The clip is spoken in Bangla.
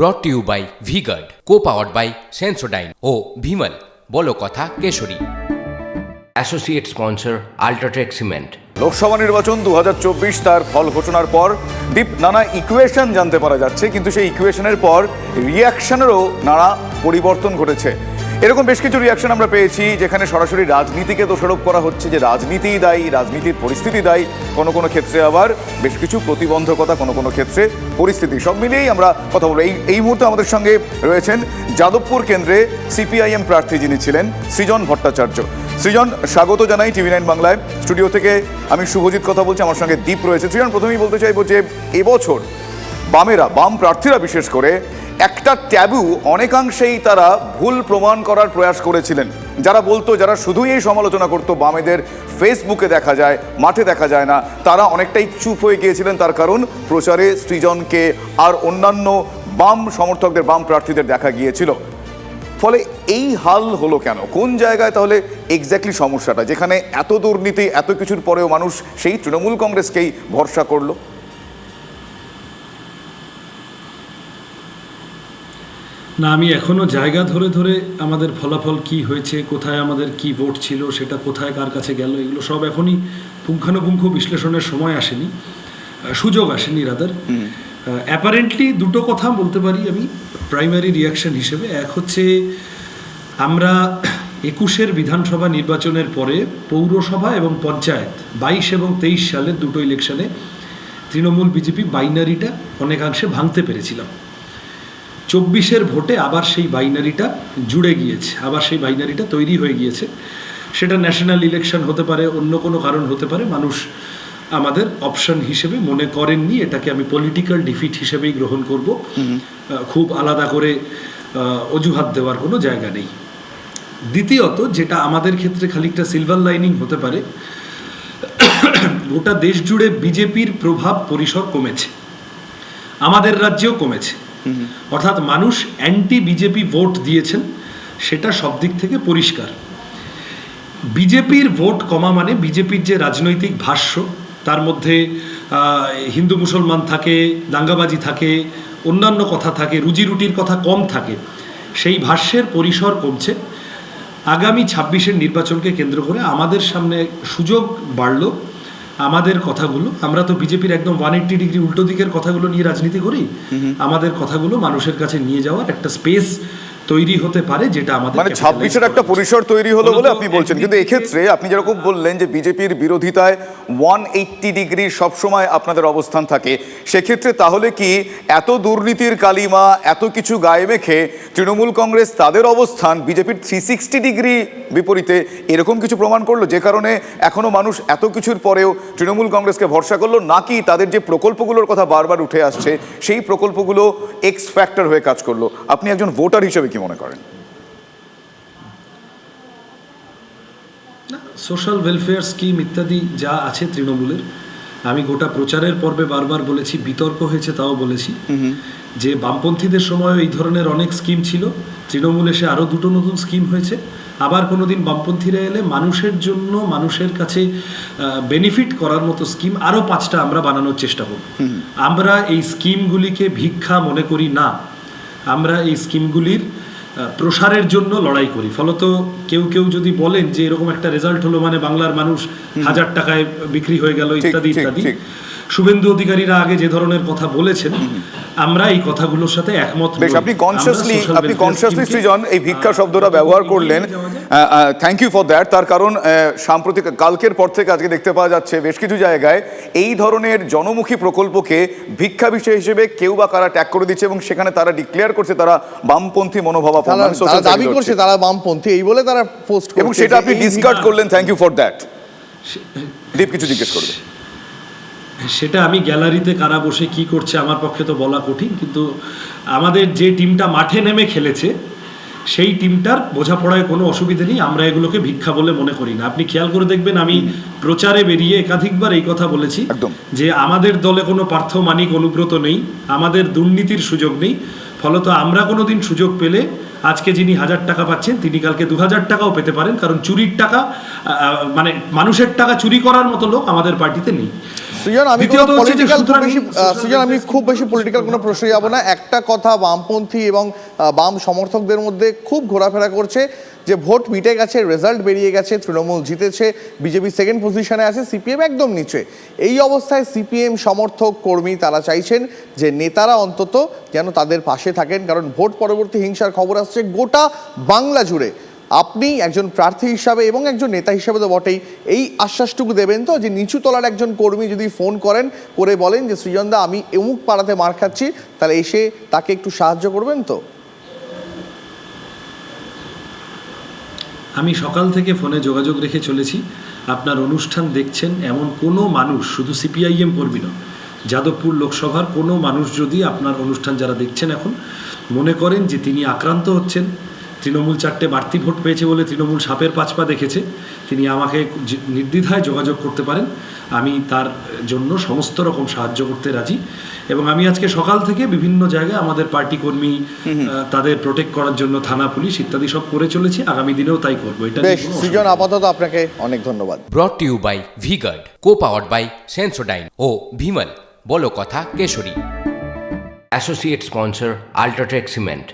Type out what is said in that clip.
ব্রট to you by V Guard, co powered by Sensodyne ও ভিমল বলো কথা Keshari. Associate sponsor UltraTech cement. Lok Sabha নির্বাচন 2024 তার ফল ঘোষণার পর দীপ নানা ইকুয়েশন জানতে পারা যাচ্ছে, কিন্তু সেই ইকুয়েশনের পর রিয়াকশনেরও নানা পরিবর্তন ঘটেছে। এরকম বেশ কিছু রিয়াকশন আমরা পেয়েছি যেখানে সরাসরি রাজনীতিকে দোষারোপ করা হচ্ছে যে রাজনীতিই দায়ী, রাজনীতির পরিস্থিতি দায়ী, কোনো কোনো ক্ষেত্রে আবার বেশ কিছু প্রতিবন্ধকতা, কোনো কোনো ক্ষেত্রে পরিস্থিতি, সব মিলিয়েই আমরা কথা বলবো। এই মুহূর্তে আমাদের সঙ্গে রয়েছেন যাদবপুর কেন্দ্রে সিপিআইএম প্রার্থী যিনি ছিলেন সৃজন ভট্টাচার্য। সৃজন, স্বাগত জানাই টিভি9 বাংলায়। স্টুডিও থেকে আমি শুভজিৎ কথা বলছি, আমার সঙ্গে দীপ রয়েছে। সৃজন, প্রথমেই বলতে চাইবো যে এবছর বাম প্রার্থীরা বিশেষ করে একটা ট্যাবু অনেকাংশেই তারা ভুল প্রমাণ করার প্রয়াস করেছিলেন। যারা বলতো, যারা শুধুই এই সমালোচনা করতো বামেদের ফেসবুকে দেখা যায়, মাঠে দেখা যায় না, তারা অনেকটাই চুপ হয়ে গিয়েছিলেন। তার কারণ প্রচারে সৃজনকে আর অন্যান্য বাম সমর্থকদের, বাম প্রার্থীদের দেখা গিয়েছিল। ফলে এই হাল হলো কেন? কোন জায়গায় তাহলে এক্স্যাক্টলি সমস্যাটা, যেখানে এত দুর্নীতি, এত কিছুর পরেও মানুষ সেই তৃণমূল কংগ্রেসকেই ভরসা করলো? না, আমি এখনও জায়গা ধরে ধরে আমাদের ফলাফল কি হয়েছে, কোথায় আমাদের কি ভোট ছিল, সেটা কোথায় কার কাছে গেল, এগুলো সব এখনই পুঙ্খানুপুঙ্খ বিশ্লেষণের সময় আসেনি, সুযোগ আসেনি রাদার। অ্যাপারেন্টলি দুটো কথা বলতে পারি আমি প্রাইমারি রিয়াকশন হিসেবে। এক হচ্ছে, আমরা 21-এর বিধানসভা নির্বাচনের পরে পৌরসভা এবং পঞ্চায়েত 22 এবং 23 সালের দুটো ইলেকশনে তৃণমূল বিজেপি বাইনারিটা অনেকাংশে ভাঙতে পেরেছিলাম। 24-এর ভোটে আবার সেই বাইনারিটা জুড়ে গিয়েছে, আবার সেই বাইনারিটা তৈরি হয়ে গিয়েছে। সেটা ন্যাশনাল ইলেকশন হতে পারে, অন্য কোনো কারণ হতে পারে, মানুষ আমাদের অপশন হিসেবে মনে করেননি। এটাকে আমি পলিটিক্যাল ডিফিট হিসেবেই গ্রহণ করব, খুব আলাদা করে অজুহাত দেওয়ার কোনো জায়গা নেই। দ্বিতীয়ত, যেটা আমাদের ক্ষেত্রে খানিকটা সিলভার লাইনিং হতে পারে, গোটা দেশ জুড়ে বিজেপির প্রভাব পরিসর কমেছে, আমাদের রাজ্যেও কমেছে। অর্থাৎ মানুষ অ্যান্টি বিজেপি ভোট দিয়েছেন, সেটা সব দিক থেকে পরিষ্কার। বিজেপির ভোট কমা মানে বিজেপির যে রাজনৈতিক ভাষ্য, তার মধ্যে হিন্দু মুসলমান থাকে, দাঙ্গাবাজি থাকে, অন্যান্য কথা থাকে, রুজিরুটির কথা কম থাকে, সেই ভাষ্যের পরিসর কমছে। আগামী 26-এর নির্বাচনকে কেন্দ্র করে আমাদের সামনে সুযোগ বাড়লো। আমাদের কথাগুলো, আমরা তো বিজেপির একদম 180 ডিগ্রি উল্টো দিকের কথাগুলো নিয়ে রাজনীতি করি, আমাদের কথাগুলো মানুষের কাছে নিয়ে যাওয়ার একটা স্পেস তৈরি হতে পারে, যেটা আমাদের মানে 26-এর একটা পরিসর তৈরি হলো বলে আপনি বলছেন। কিন্তু এক্ষেত্রে আপনি যেরকম বললেন যে বিজেপির বিরোধিতায় 180 ডিগ্রি সবসময় আপনাদের অবস্থান থাকে, সেক্ষেত্রে তাহলে কি এত দুর্নীতির কালিমা, এত কিছু গায়ে মেখে তৃণমূল কংগ্রেস তাদের অবস্থান বিজেপির 360 ডিগ্রি বিপরীতে এরকম কিছু প্রমাণ করলো, যে কারণে এখনো মানুষ এত কিছুর পরেও তৃণমূল কংগ্রেসকে ভরসা করলো? নাকি তাদের যে প্রকল্পগুলোর কথা বারবার উঠে আসছে, সেই প্রকল্পগুলো এক্স ফ্যাক্টর হয়ে কাজ করলো? আপনি একজন ভোটার হিসেবে কি মনে করেন? সোশ্যাল ওয়েলফেয়ার স্কিম ইত্যাদি যা আছে তৃণমূলের, আমি গোটা প্রচারের পর্বে বারবার বলেছি, বিতর্ক হয়েছে তাও বলেছি যে বামপন্থীদের সময় এই ধরনের অনেক স্কিম ছিল, তৃণমূল এসে আরও দুটো নতুন স্কিম হয়েছে। আবার কোনো দিন বামপন্থীরা এলে মানুষের জন্য, মানুষের কাছে বেনিফিট করার মতো স্কিম আরও 5টা আমরা বানানোর চেষ্টা করব। আমরা এই স্কিমগুলিকে ভিক্ষা মনে করি না, আমরা এই স্কিমগুলির প্রসারের জন্য লড়াই করি। ফলত কেউ কেউ যদি বলেন যে এরকম একটা রেজাল্ট হলো মানে বাংলার মানুষ 1000 টাকায় বিক্রি হয়ে গেল ইত্যাদি ইত্যাদি, শুভেন্দু অধিকারীরা আগে যে ধরনের কথা বলেছেন, আমরা এই কথাগুলোর সাথে একমত। আপনি কনসিয়াসলি সৃজন এই ভিক্ষা শব্দটা ব্যবহার করলেন, থ্যাংক ইউ ফর দ্যাট। তার কারণ সাম্প্রতিক কালকের পর থেকে আজকে দেখতে পাওয়া যাচ্ছে বেশ কিছু জায়গায় এই ধরনের জনমুখী প্রকল্পকে ভিক্ষা বিষয় হিসেবে কেউ বা কারা ট্যাগ করে দিচ্ছে, এবং সেখানে তারা ডিক্লেয়ার করছে তারা বামপন্থী মনোভাবাপন্ন, দাবি করছে তারা বামপন্থী, এই বলে তারা পোস্ট করছে, এবং সেটা আপনি ডিসকার্ড করলেন। Thank you for that. Deep কিছু জিজ্ঞেস করবে। সেটা আমি গ্যালারিতে কারা বসে কি করছে আমার পক্ষে তো বলা কঠিন, কিন্তু আমাদের যে টিমটা মাঠে নেমে খেলেছে সেই টিমটার বোঝাপড়ায় কোনো অসুবিধা নেই, আমরা এগুলোকে ভিক্ষা বলে মনে করি না। আপনি খেয়াল করে দেখবেন, আমি প্রচারে বেরিয়ে একাধিকবার এই কথা বলেছি যে আমাদের দলে কোনো পার্থ মানিক অনুব্রত নেই, আমাদের দুর্নীতির সুযোগ নেই। ফলত আমরা কোনো দিন সুযোগ পেলে আজকে যিনি 1000 টাকা পাচ্ছেন তিনি কালকে 2000 টাকাও পেতে পারেন, কারণ চুরির টাকা, মানে মানুষের টাকা চুরি করার মতো লোক আমাদের পার্টিতে নেই। সৃজন আমি দ্বিতীয়ত কোনো হচ্ছে যে পলিটিক্যাল খুব সুতরাং বেশি social সৃজন আমি justice খুব বেশি পলিটিক্যাল কোনো প্রশ্ন যাব না। একটা কথা বামপন্থী এবং বাম সমর্থকদের মধ্যে খুব ঘোরাফেরা করছে যে ভোট মিটে গেছে, রেজাল্ট বেরিয়ে গেছে, তৃণমূল জিতেছে, বিজেপি সেকেন্ড পজিশনে আছে, সিপিএম একদম নিচে। এই অবস্থায় সিপিএম সমর্থক কর্মী তারা চাইছেন যে নেতারা অন্তত যেন তাদের পাশে থাকেন, কারণ ভোট পরবর্তী হিংসার খবর আসছে গোটা বাংলা জুড়ে। আপনি একজন প্রার্থী হিসাবে এবং একজন নেতা হিসাবে তো বটেই, এই আশ্বাসটুকু দেবেন তো যে নিচু তলার একজন কর্মী যদি ফোন করেন করে বলেন যে সৃজনদা আমি অমুক পাড়াতে মার খাচ্ছি, তাহলে এসে তাকে একটু সাহায্য করবেন তো? আমি সকাল থেকে ফোনে যোগাযোগ রেখে চলেছি। আপনার অনুষ্ঠান দেখছেন এমন কোনো মানুষ, শুধু সিপিআইএম কর্মী নয়, যাদবপুর লোকসভার কোনো মানুষ যদি আপনার অনুষ্ঠান যারা দেখছেন এখন মনে করেন যে তিনি আক্রান্ত হচ্ছেন, তৃণমূল 4টে বাড়তি ভোট পেয়েছে বলে তৃণমূল সাপের 5 পা দেখেছে, তিনি আমাকে নির্দ্বিধায় যোগাযোগ করতে পারেন। আমি তার জন্য সমস্ত রকম সাহায্য করতে রাজি। এবং আমি আজকে সকাল থেকে বিভিন্ন জায়গায় আমাদের পার্টি কর্মী তাদের প্রোটেক্ট করার জন্য থানা পুলিশ ইত্যাদি সব করে চলেছি, আগামী দিনেও তাই করবো। এটা নিয়ে বেশ কোনো সৃজন, আপাতত আপনাকে অনেক ধন্যবাদ। Brought to you by V-Guard, co powered by Sensodyne ও ভিমল, বলো কথা Keshari. Associate sponsor UltraTech cement.